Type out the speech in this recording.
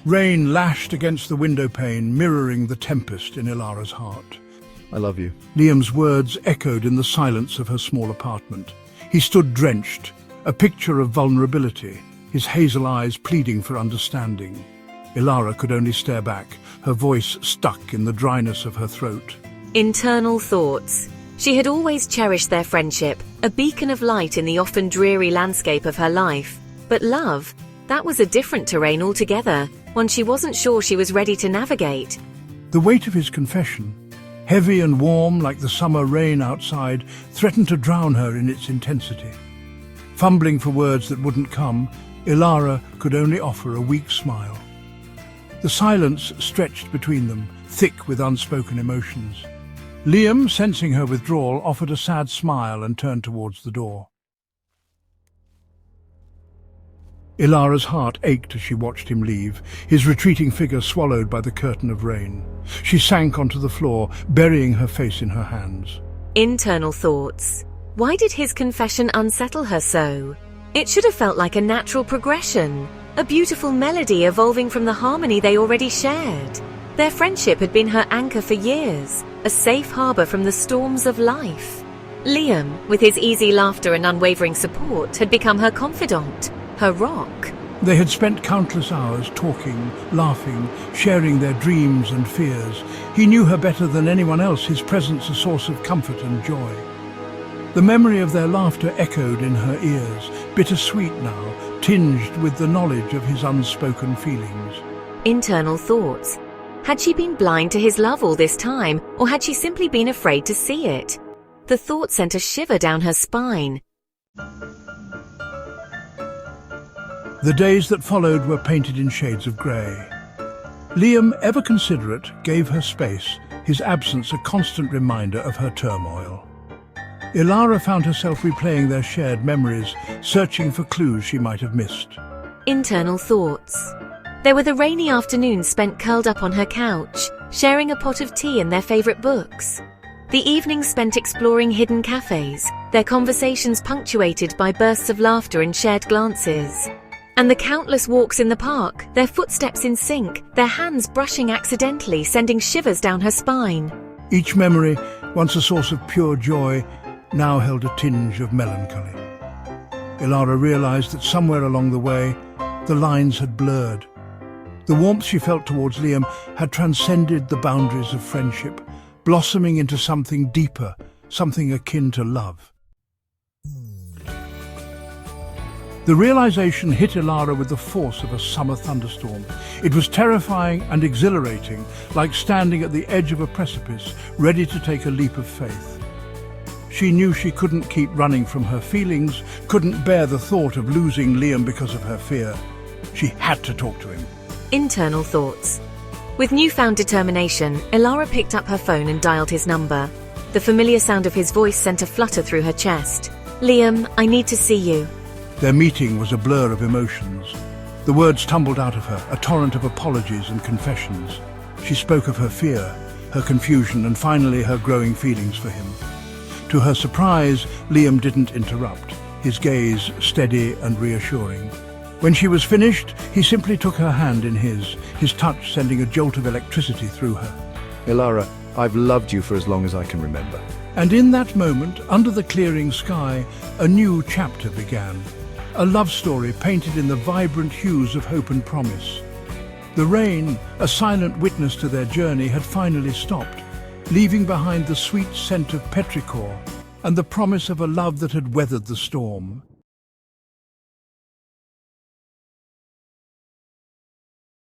Rain lashed against the window pane, mirroring the tempest in Elara's heart. I love you. Liam's words echoed in the silence of her small apartment. He stood drenched, a picture of vulnerability, his hazel eyes pleading for understanding. Elara could only stare back, her voice stuck in the dryness of her throat. Internal thoughts. She had always cherished their friendship, a beacon of light in the often dreary landscape of her life. But love, that was a different terrain altogether, one she wasn't sure she was ready to navigate. The weight of his confession, heavy and warm like the summer rain outside, threatened to drown her in its intensity. Fumbling for words that wouldn't come, Elara could only offer a weak smile. The silence stretched between them, thick with unspoken emotions. Liam, sensing her withdrawal, offered a sad smile and turned towards the door. Elara's heart ached as she watched him leave, his retreating figure swallowed by the curtain of rain. She sank onto the floor, burying her face in her hands. Internal thoughts. Why did his confession unsettle her so? It should have felt like a natural progression, a beautiful melody evolving from the harmony they already shared. Their friendship had been her anchor for years, a safe harbor from the storms of life. Liam, with his easy laughter and unwavering support, had become her confidant, her rock. They had spent countless hours talking, laughing, sharing their dreams and fears. He knew her better than anyone else, his presence a source of comfort and joy. The memory of their laughter echoed in her ears, bittersweet now, tinged with the knowledge of his unspoken feelings. Internal thoughts. Had she been blind to his love all this time, or had she simply been afraid to see it? The thought sent a shiver down her spine. The days that followed were painted in shades of grey. Liam, ever considerate, gave her space, his absence a constant reminder of her turmoil. Elara found herself replaying their shared memories, searching for clues she might have missed. Internal thoughts. There were the rainy afternoons spent curled up on her couch, sharing a pot of tea and their favourite books. The evenings spent exploring hidden cafes, their conversations punctuated by bursts of laughter and shared glances. And the countless walks in the park, their footsteps in sync, their hands brushing accidentally, sending shivers down her spine. Each memory, once a source of pure joy, now held a tinge of melancholy. Elara realized that somewhere along the way, the lines had blurred. The warmth she felt towards Liam had transcended the boundaries of friendship, blossoming into something deeper, something akin to love. The realization hit Elara with the force of a summer thunderstorm. It was terrifying and exhilarating, like standing at the edge of a precipice, ready to take a leap of faith. She knew she couldn't keep running from her feelings, couldn't bear the thought of losing Liam because of her fear. She had to talk to him. Internal thoughts. With newfound determination, Elara picked up her phone and dialed his number. The familiar sound of his voice sent a flutter through her chest. "Liam, I need to see you." Their meeting was a blur of emotions. The words tumbled out of her, a torrent of apologies and confessions. She spoke of her fear, her confusion, and finally her growing feelings for him. To her surprise, Liam didn't interrupt, his gaze steady and reassuring. When she was finished, he simply took her hand in his touch sending a jolt of electricity through her. Elara, I've loved you for as long as I can remember. And in that moment, under the clearing sky, a new chapter began. A love story painted in the vibrant hues of hope and promise. The rain, a silent witness to their journey, had finally stopped, leaving behind the sweet scent of petrichor and the promise of a love that had weathered the storm.